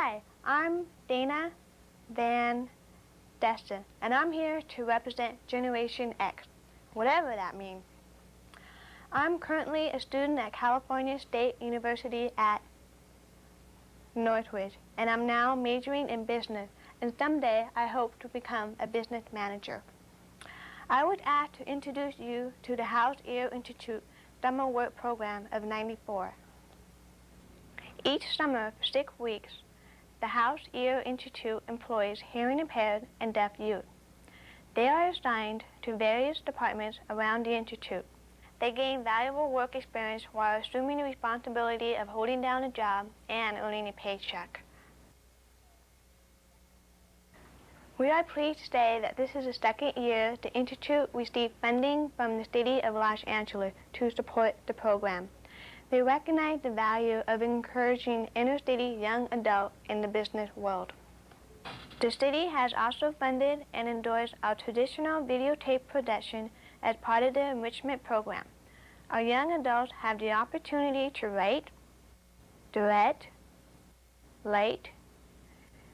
Hi, I'm Dana Van Desten, and I'm here to represent Generation X, whatever that means. I'm currently a student at California State University at Northridge, and I'm now majoring in business, and someday I hope to become a business manager. I would ask to introduce you to the House Ear Institute Summer Work Program of '94. Each summer for 6 weeks, the House Ear Institute employs hearing impaired and deaf youth. They are assigned to various departments around the Institute. They gain valuable work experience while assuming the responsibility of holding down a job and earning a paycheck. We are pleased to say that this is the second year the Institute received funding from the City of Los Angeles to support the program. They recognize the value of encouraging inner-city young adults in the business world. The city has also funded and endorsed our traditional videotape production as part of the enrichment program. Our young adults have the opportunity to write, direct, light,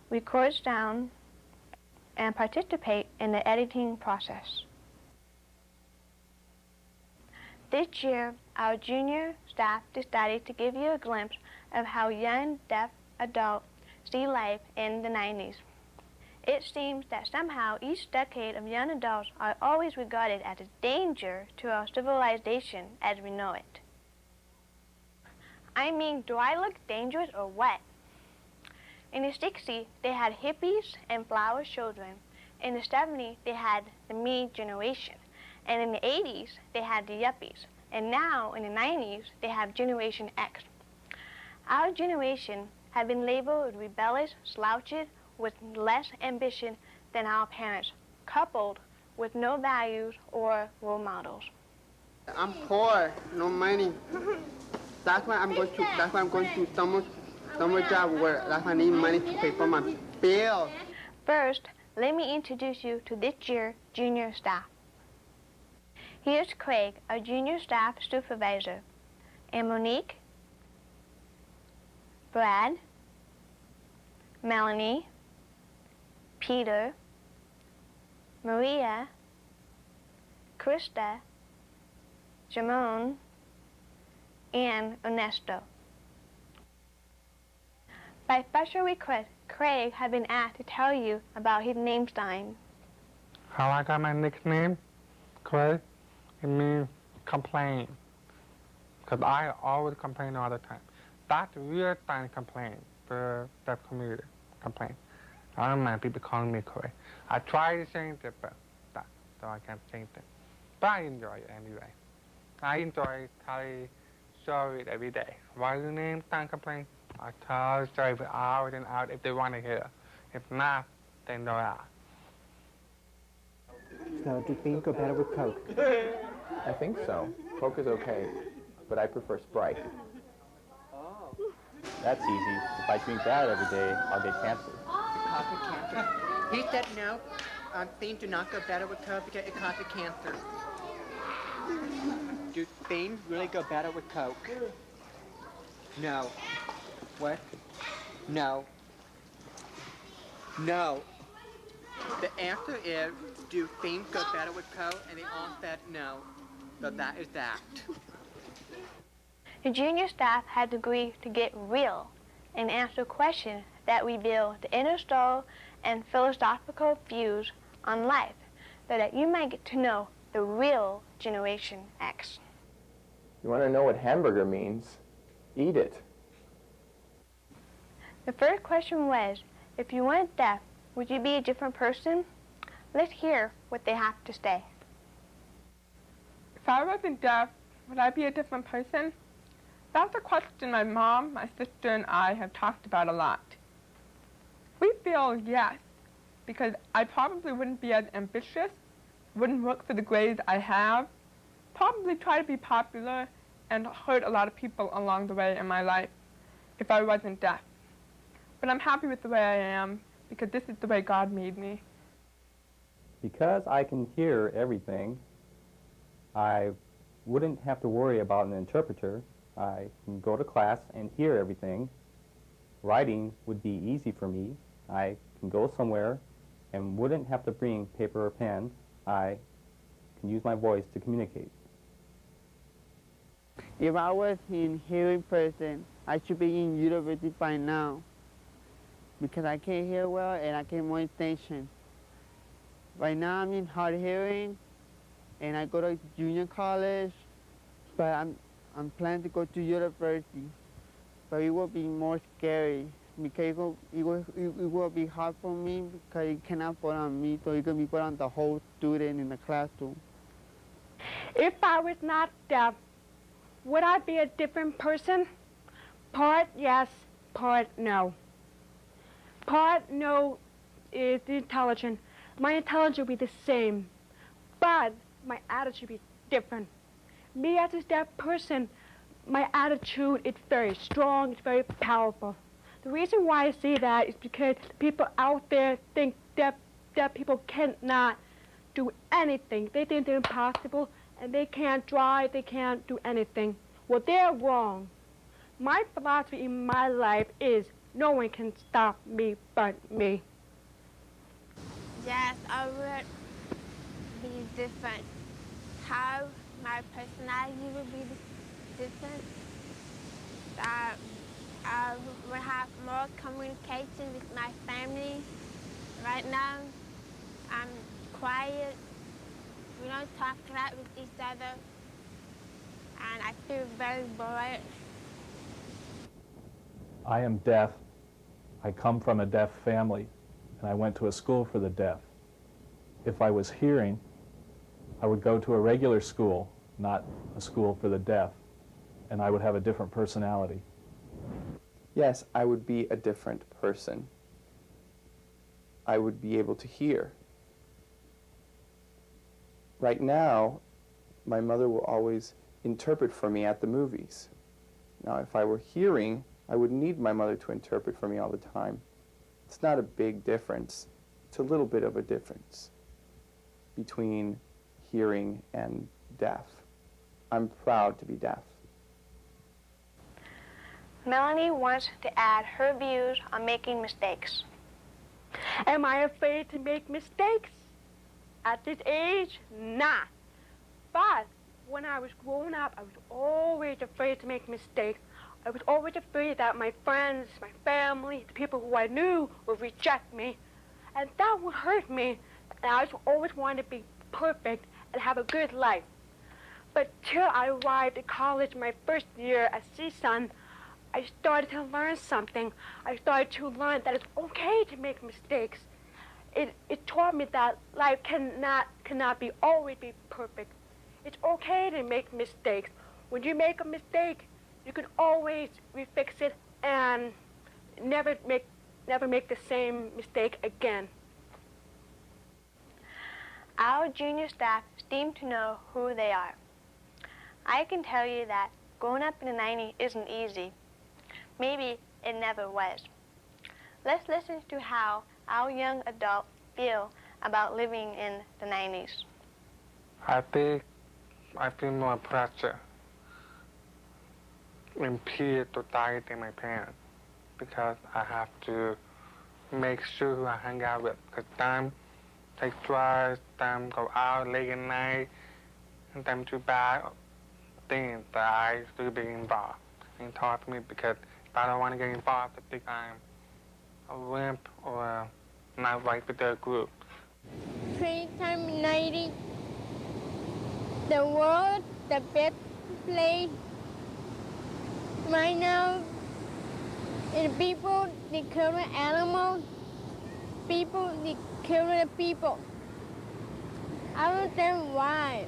record sound, and participate in the editing process. This year, our junior staff decided to give you a glimpse of how young deaf adults see life in the 90s. It seems that somehow each decade of young adults are always regarded as a danger to our civilization as we know it. I mean, do I look dangerous or what? In the 60s, they had hippies and flower children. In the 70s, they had the me generation. And in the 80s, they had the yuppies. And now, in the 90s, they have Generation X. Our generation have been labeled rebellious slouches with less ambition than our parents, coupled with no values or role models. I'm poor, no money. That's why I'm going to summer job where I need money to pay for my bills. First, let me introduce you to this year's junior staff. Here's Craig, our junior staff supervisor, and Monique, Brad, Melanie, Peter, Maria, Krista, Jamon, and Ernesto. By special request, Craig had been asked to tell you about his name sign. How I got my nickname, Craig, it means complain. Because I always complain all the time. That's a real time complain for deaf community, complain. I don't mind people calling me Craig. I try to change it, but so I can't change it. But I enjoy it anyway. I enjoy telling stories every day. What's your name, time complain? I tell stories for hours and hours if they want to hear. If not, they know that. So, do things go better with Coke? I think so. Coke is okay, but I prefer Sprite. Oh. That's easy. If I drink that every day, I'll get cancer. Causes cancer. He said no. Things do not go better with Coke because it causes cancer. Do things really go better with Coke? No. What? No. No. The answer is, do things go better with Coke? And they all said no. So that is that. The junior staff had agreed to get real and answer questions that reveal the inner soul and philosophical views on life so that you might get to know the real Generation X. You want to know what hamburger means? Eat it. The first question was, if you weren't deaf, would you be a different person? Let's hear what they have to say. If I wasn't deaf, would I be a different person? That's a question my mom, my sister, and I have talked about a lot. We feel yes, because I probably wouldn't be as ambitious, wouldn't work for the grades I have, probably try to be popular, and hurt a lot of people along the way in my life if I wasn't deaf. But I'm happy with the way I am, because this is the way God made me. Because I can hear everything, I wouldn't have to worry about an interpreter. I can go to class and hear everything, Writing would be easy for me. I can go somewhere and wouldn't have to bring paper or pen. I can use my voice to communicate. If I was in hearing person, I should be in university by now because I can't hear well and I get more attention. Right now I'm in hard hearing and I go to junior college, but I'm planning to go to university. But it will be more scary because it will be hard for me because it cannot put on me, so it can be put on the whole student in the classroom. If I was not deaf, would I be a different person? Part yes, part no. Part no is the intelligence. My intelligence will be the same, but my attitude will be different. Me as a deaf person, my attitude is very strong, it's very powerful. The reason why I say that is because people out there think deaf people cannot do anything. They think they're impossible and they can't drive, they can't do anything. Well, they're wrong. My philosophy in my life is no one can stop me but me. Yes, I would be different. How my personality would be different. I would have more communication with my family. Right now, I'm quiet. We don't talk a lot with each other. And I feel very bored. I am deaf. I come from a deaf family, and I went to a school for the deaf. If I was hearing, I would go to a regular school, not a school for the deaf, and I would have a different personality. Yes, I would be a different person. I would be able to hear. Right now, my mother will always interpret for me at the movies. Now, if I were hearing, I would need my mother to interpret for me all the time. It's not a big difference. It's a little bit of a difference between hearing and deaf. I'm proud to be deaf. Melanie wants to add her views on making mistakes. Am I afraid to make mistakes? At this age, not. But when I was growing up, I was always afraid to make mistakes. I was always afraid that my friends, my family, the people who I knew would reject me. And that would hurt me. And I always wanted to be perfect and have a good life. But till I arrived at college my first year at CSUN, I started to learn something. I started to learn that it's okay to make mistakes. It taught me that life cannot always be perfect. It's okay to make mistakes. When you make a mistake, you can always refix it and never make the same mistake again. Our junior staff seem to know who they are. I can tell you that growing up in the 90s isn't easy. Maybe it never was. Let's listen to how our young adults feel about living in the 90s. I think I feel more pressure in peer society than my parents because I have to make sure who I hang out with because time take drives, time go out late at night, and time to buy things that I should be involved and talk to me because if I don't want to get involved, I think I'm a wimp or not right with the group. Pre-time 90, the world, the best place right now is people, they kill the animals, people, they kill the people. I don't understand why.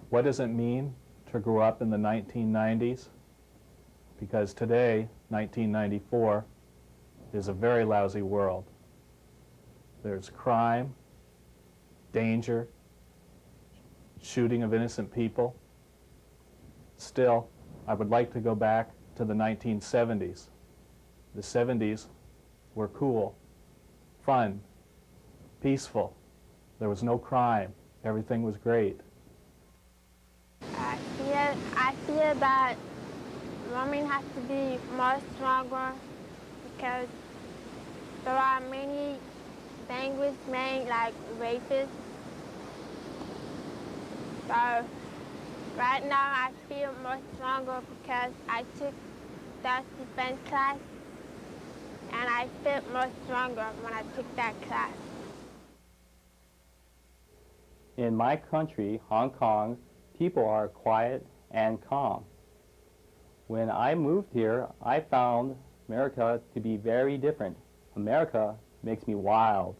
What does it mean to grow up in the 1990s? Because today, 1994, is a very lousy world. There's crime, danger, shooting of innocent people. Still, I would like to go back to the 1970s. The 70s were cool, fun, peaceful. There was no crime. Everything was great. I feel that women have to be more stronger because there are many language men like rapists. So right now I feel more stronger because I took self-defense class and I felt more stronger when I took that class. In my country, Hong Kong, people are quiet and calm. When I moved here, I found America to be very different. America makes me wild.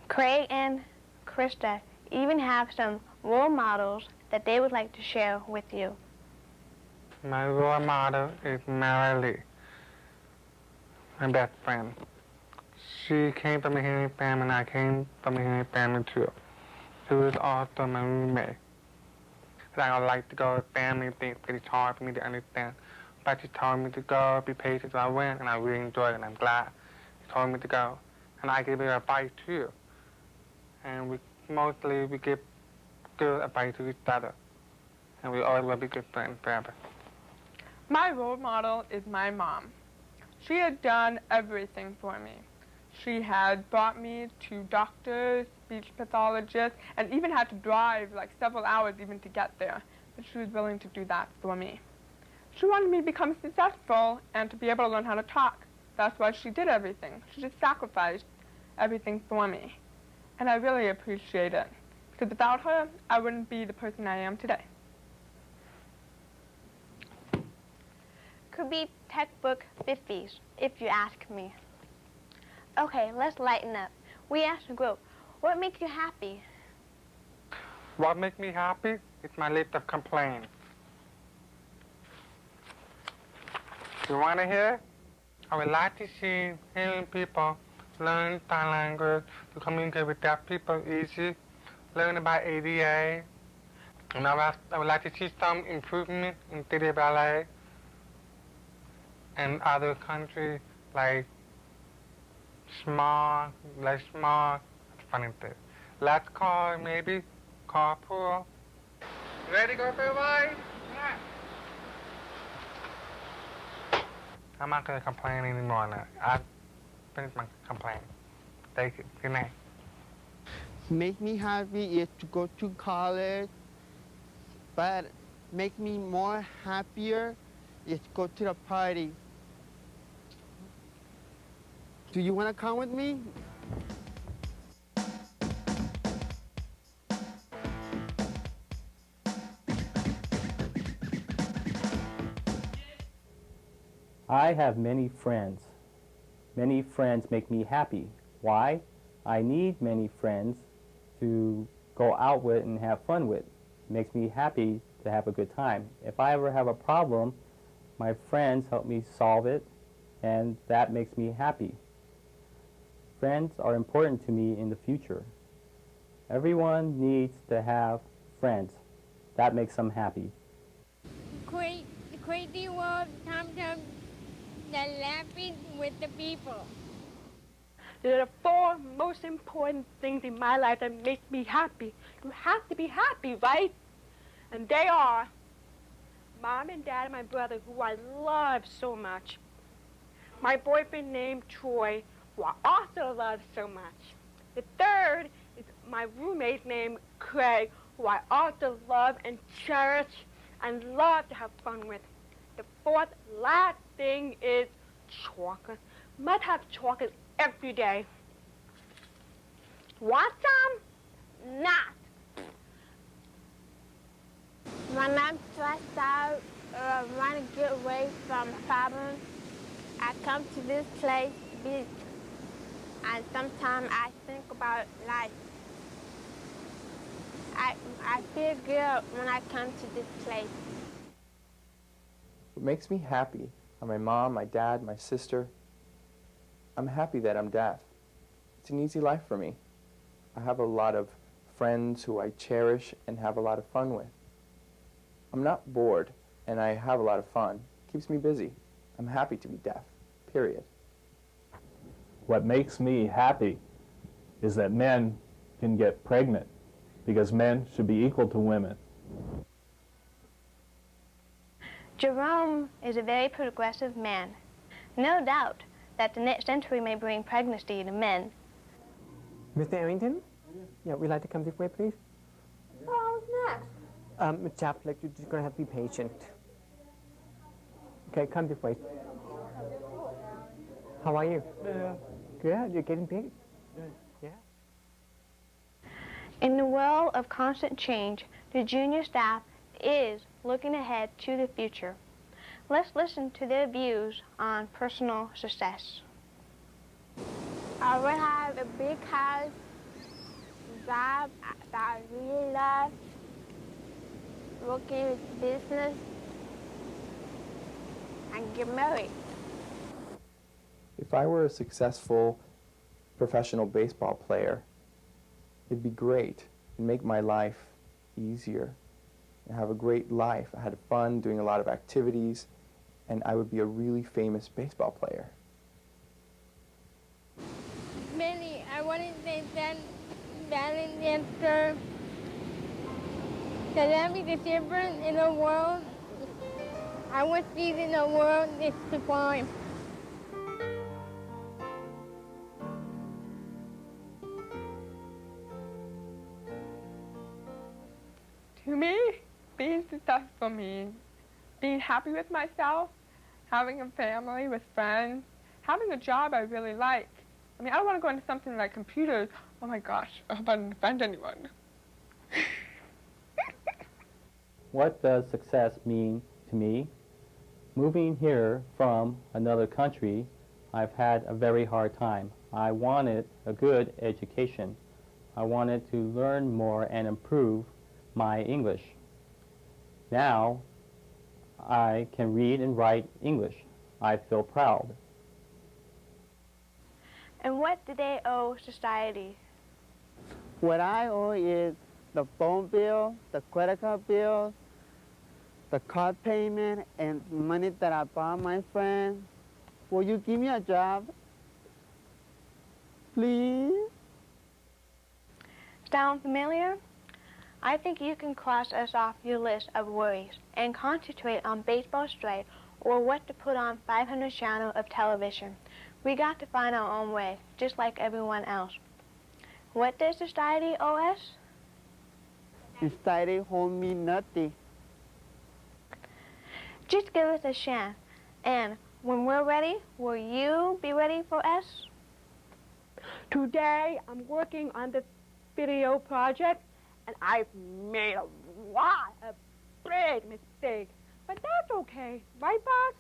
Craig and Krista even have some role models that they would like to share with you. My role model is Mary Lee, my best friend. She came from a hearing family and I came from a hearing family too. She was also my roommate. I don't like to go to family things because it's hard for me to understand. But she told me to go, be patient, so I went, and I really enjoyed it, and I'm glad she told me to go. And I gave her advice too. And we give good advice to each other. And we always will be good friends forever. My role model is my mom. She had done everything for me. She had brought me to doctors, speech pathologists, and even had to drive like several hours even to get there. But she was willing to do that for me. She wanted me to become successful and to be able to learn how to talk. That's why she did everything. She just sacrificed everything for me. And I really appreciate it. Because without her, I wouldn't be the person I am today. Could be textbook 50s, if you ask me. Okay, let's lighten up. We asked the group, what makes you happy? What makes me happy is my list of complaints. You want to hear? I would like to see hearing people learn sign language, to communicate with deaf people easy, learn about ADA, and I would like to see some improvement in theater ballet and other countries like less small, funny thing. Less car, maybe, carpool. Ready to go for a ride? Yeah. I'm not going to complain anymore now. I've finished my complaint. Thank you. Good night. Make me happy is to go to college, but make me more happier is go to the party. Do you want to come with me? I have many friends. Many friends make me happy. Why? I need many friends to go out with and have fun with. It makes me happy to have a good time. If I ever have a problem, my friends help me solve it, and that makes me happy. Friends are important to me in the future. Everyone needs to have friends. That makes them happy. Crazy world, sometimes they're laughing with the people. There are 4 most important things in my life that make me happy. You have to be happy, right? And they are Mom and Dad and my brother, who I love so much. My boyfriend named Troy, who I also love so much. The third is my roommate named Craig, who I also love and cherish and love to have fun with. The fourth, last thing is chocolate. Must have chocolate every day. Want some? Not. When I'm stressed out or want to get away from problems, I come to this place, beach, and sometimes I think about life. I feel good when I come to this place. What makes me happy are my mom, my dad, my sister. I'm happy that I'm deaf. It's an easy life for me. I have a lot of friends who I cherish and have a lot of fun with. I'm not bored, and I have a lot of fun. It keeps me busy. I'm happy to be deaf, period. What makes me happy is that men can get pregnant, because men should be equal to women. Jerome is a very progressive man. No doubt that the next century may bring pregnancy to men. Mr. Arrington? Yeah, we'd like to come this way, please. Oh, next. Jeff, like, you're just going to have to be patient. Okay, come this way. How are you? Good, you're getting big. Yeah. In the world of constant change, the junior staff is looking ahead to the future. Let's listen to their views on personal success. I would have a big house, job that I really love, working with business, and get married. If I were a successful professional baseball player, it'd be great and make my life easier. I have a great life. I had fun doing a lot of activities, and I would be a really famous baseball player. Mainly, I wanted to send Valentine's Day to let me the difference in the world. I want to see in the world is to find. To me, being successful means being happy with myself, having a family with friends, having a job I really like. I mean, I don't want to go into something like computers. Oh my gosh, I hope I didn't offend anyone. What does success mean to me? Moving here from another country, I've had a very hard time. I wanted a good education. I wanted to learn more and improve my English. Now, I can read and write English. I feel proud. And what do they owe society? What I owe is the phone bill, the credit card bill, the car payment, and money that I borrowed my friend. Will you give me a job? Please? Sound familiar? I think you can cross us off your list of worries and concentrate on baseball straight or what to put on 500 channel of television. We got to find our own way, just like everyone else. What does society owe us? Society owes me nothing. Just give us a chance. And when we're ready, will you be ready for us? Today, I'm working on the video project, and I've made a lot of big mistakes. But that's okay, right, boss?